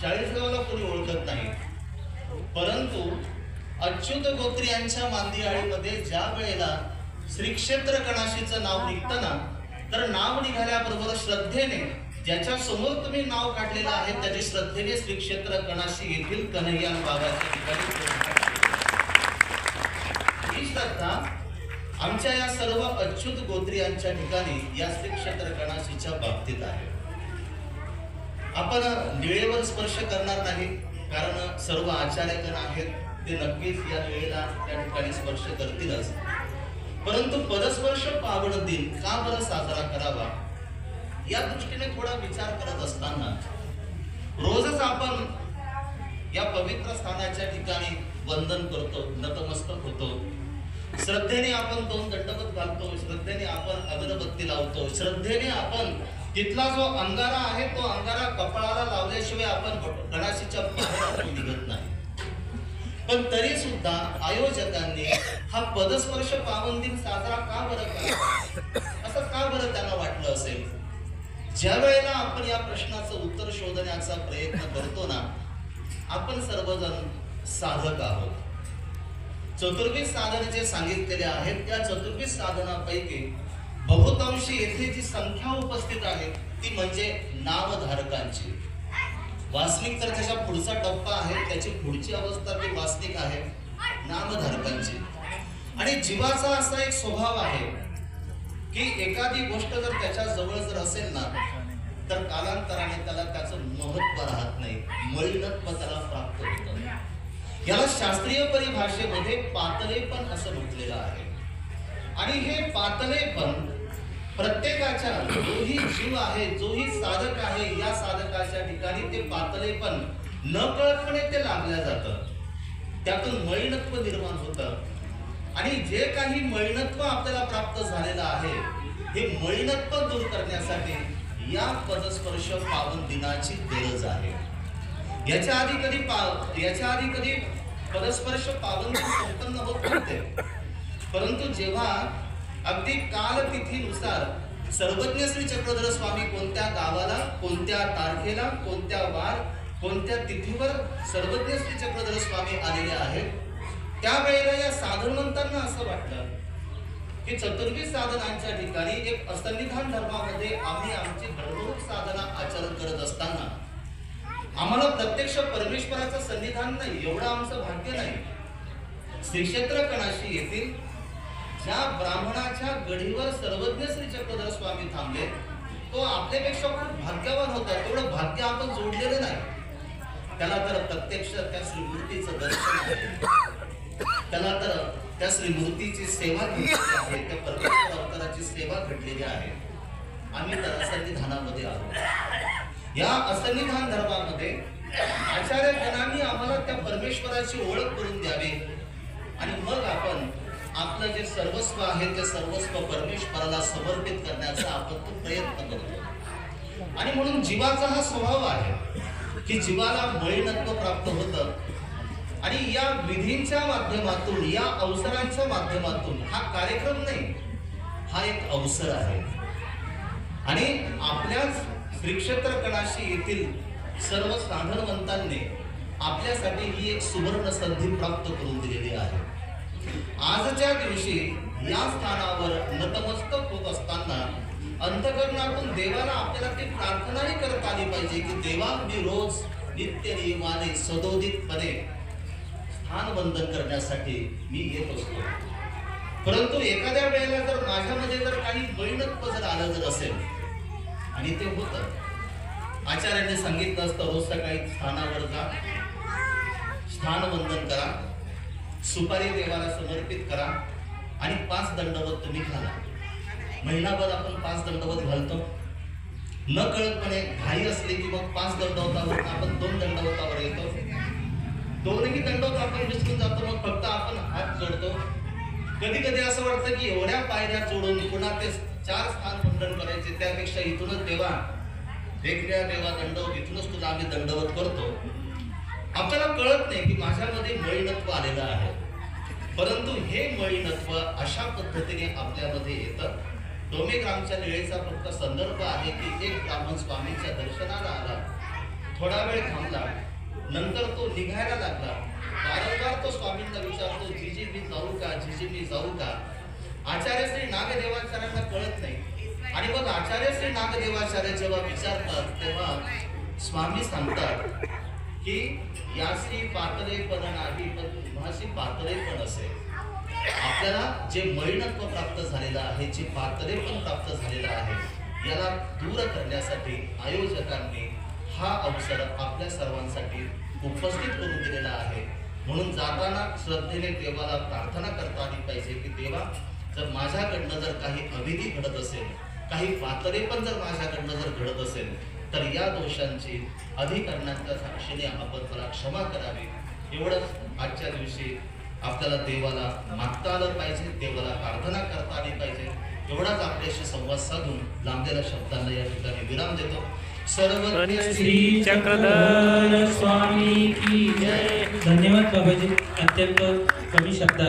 चाळीसगावला कोणी ओळखत नाही, परंतु अच्युत गोत्री यांच्या मांदियाळीमध्ये ज्या वेळेला श्री क्षेत्र कणाशीचं नाव निघतं ना, तर नाव निघाल्याबरोबर श्रद्धेने ज्याच्या समोर तुम्ही नाव काढलेलं आहे त्याची श्रद्धेने श्री क्षेत्र कणाशी येथील कन्हैया बाबाच्या ठिकाणी ही श्रद्धा आमच्या या सर्व अच्युत गोत्री यांच्या ठिकाणी या श्री क्षेत्र कणाशीच्या बाबतीत आहे. आपण निळेवर स्पर्श करणार नाही, कारण सर्व आचार्यगण आहेत ते नक्कीच या वेळेला त्या ठिकाणी स्पर्श करतीलच. परंतु पदस्पर्श पावन दिन का बरं साजरा करावा या दृष्टीने थोडा विचार करत असताना रोजच आपण या पवित्र स्थानाच्या ठिकाणी वंदन करतो, नतमस्तक होतो, श्रद्धेने आपण 2 दंडवत घालतो, श्रद्धेने आपण अगरबत्ती लावतो, श्रद्धेने आपण तिथला जो अंगारा आहे तो अंगारा कपाळाला लावल्याशिवाय आपण गणाशीच्या बाहेर निघत नाही. पण तरी सुद्धा आयोजकांनी हा पदस्पर्श पावन दिन साजरा का बरं करावा, असं का बरं त्यांना वाटलं असेल? ज्या वेळेला आपण या प्रश्नाचं उत्तर शोधण्याचा प्रयत्न करतो ना, आपण सर्वजण साधक आहोत. चतुर्विध साधन जे सांगितलेले आहेत त्या चतुर्विध साधनापैकी बहुतांशी येथे जी संख्या उपस्थित आहे ती म्हणजे नामधारकांची. वासनिक तर त्याच्या पुढचा टप्पा आहे, त्याची पुढची अवस्था ती वासनिक आहे, नामधारकांची. आणि जीवाचा असा एक स्वभाव आहे की एखादी गोष्ट जर त्याच्या जवळ जर असेल ना, तर कालांतराने त्याला त्याचं महत्त्व राहत नाही, मलिनत्व त्याला प्राप्त होतं. याला शास्त्रीय परिभाषेमध्ये पातलेपण असं म्हटलेलं आहे. आणि हे पातलेपण प्रत्येकाच्या जोही जीव आहे, जोही साधक आहे, या साधकाच्या ठिकाणी ते पातलेपण नकळतपणे ते लागल्या जातं, त्यातून मलिनत्व निर्माण होतं. आणि जे काही मलिनत्व आपल्याला प्राप्त झालेलं आहे हे मलिनत्व दूर करण्यासाठी या पदस्पर्श पावन दिनाची गरज आहे. याच्या आधी कधी पदस्पर्श पावन दिन संपन्न होत नव्हते, परंतु जेव्हा अगदी कालतिथीनुसार सर्वज्ञ श्री चक्रधर स्वामी कोणत्या गावाला, कोणत्या तारखेला, कोणत्या वार, कोणत्या तिथीवर सर्वज्ञ श्री चक्रधर स्वामी आलेले आहेत, त्यावेळेला या साधनवंतांना असं वाटलं की चतुर्विध साधनांच्या ठिकाणी एक असन्निधान धर्मामध्ये आम्ही आमची घडवणूक साधना आचरण करत असताना आम्हाला प्रत्यक्ष परमेश्वराचं सन्निधान नाही, एवढं आमचं भाग्य नाही. श्री क्षेत्र कणाशी येथील ज्या ब्राह्मणाच्या गढीवर सर्वज्ञ श्री चक्रधर स्वामी थांबले तो आपल्यापेक्षा खूप भाग्यवान होता. तेवढं भाग्य आपण जोडलेलं नाही. त्याला तर प्रत्यक्ष त्या श्रीमूर्तीचं दर्शन आहे, त्याला तर त्या श्रीमूर्तीची सेवा घडलेली आहे, त्या परमेश्वर अवताराची सेवा घडलेली आहे. आम्ही तर असन्निधानामध्ये आलो. या असन्निधान धर्मामध्ये आचार्यगणांनी आम्हाला त्या परमेश्वराची ओळख करून द्यावी आणि मग आपण आपलं जे सर्वस्व आहे ते सर्वस्व परमेश्वराला समर्पित करण्याचा आपण प्रयत्न करतो. आणि म्हणून जीवाचा हा स्वभाव आहे की जीवाला मलिनत्व प्राप्त होतं. आणि या विधींच्या माध्यमातून, या अवसरांच्या माध्यमातून, हा कार्यक्रम नाही, हा एक अवसर आहे. आणि आपल्याच श्री क्षेत्र कणाशी येथील सर्व साधनवंतांनी आपल्यासाठी ही एक सुवर्ण संधी प्राप्त करून दिलेली आहे. आजच्या दिवशी या स्थानावर नतमस्तक होत असताना अंतःकरणातून देवाला आपल्याला ती प्रार्थनाही करता आली पाहिजे की देवा, मी रोज नित्य नियमाने सदोदितपणे स्थान वंदन करण्यासाठी मी येत असतो. परंतु एखाद्या वेळेला जर माझ्यामध्ये जर काही मलिनत्व जर आलं जर असेल, आणि ते होतं, आचार्यांनी सांगितलं असतं रोज सकाळी स्थानावर जा, स्थान वंदन करा, सुपारी देवाला समर्पित करा आणि 5 दंडवत तुम्ही घाला. महिनाभर आपण 5 दंडवत घालतो, न कळतपणे घाई असली की मग 5 दंडवतावर आपण 2 दंडवतावर येतो. 2ही दंडवत आपण विसरून जातो, मग फक्त आपण हात जोडतो. कधी कधी असं वाटतं की एवढ्या पायऱ्या जोडून पुन्हा ते 4 स्थान वंदन करायचे, त्यापेक्षा इथूनच देवा, वेगळ्या देवा दंडवत, इथूनच तुला आम्ही दंडवत करतो. आपल्याला कळत नाही की माझ्यामध्ये मलिनत्व आलेलं आहे, परंतु हे मलिनत्व अशा पद्धतीने आपल्यामध्ये येतं. डोमेग्रामच्या निळेचा फक्त संदर्भ आहे की एक ब्राह्मण स्वामींच्या दर्शनाला आला, थोडा वेळ थांबला, नंतर तो निघायला लागला. वारंवार तो स्वामींना विचारतो, जीजी मी जाऊ का, जीजी मी जाऊ का. आचार्य श्री नागदेवाचार्यांना कळत नाही. आणि मग आचार्य श्री नागदेवाचार्य जेव्हा विचारतात तेव्हा स्वामी सांगतात की यासी पातळेपण नाही पण तुम्हासी पातळेपण असेल. आपल्याला जे मैणत्व प्राप्त झालेलं आहे, जे पातळेपण प्राप्त झालेलं आहे, याला दूर करण्यासाठी आयोजकांनी हा अवसर आपल्या सर्वांसाठी उपस्थित करून दिलेला आहे. म्हणून जाताना श्रद्धेने देवाला प्रार्थना करता आली पाहिजे की देवा, जर माझ्याकडनं जर काही अविधी घडत असेल, काही पातळेपण जर माझ्याकडनं जर घडत असेल, तर या दोषांची अधिकरणाच्या साक्षीने आपण मला क्षमा करावी. एवढंच आजच्या दिवशी आपल्याला देवाला मागता आलं पाहिजे, देवाला प्रार्थना करता आली पाहिजे. एवढाच आपल्याशी संवाद साधून लांबलेल्या शब्दांना या ठिकाणी विराम देतो. सर्व श्री चक्रधर स्वामी की जय. धन्यवाद बाबाजी, अत्यंत कमी शब्दात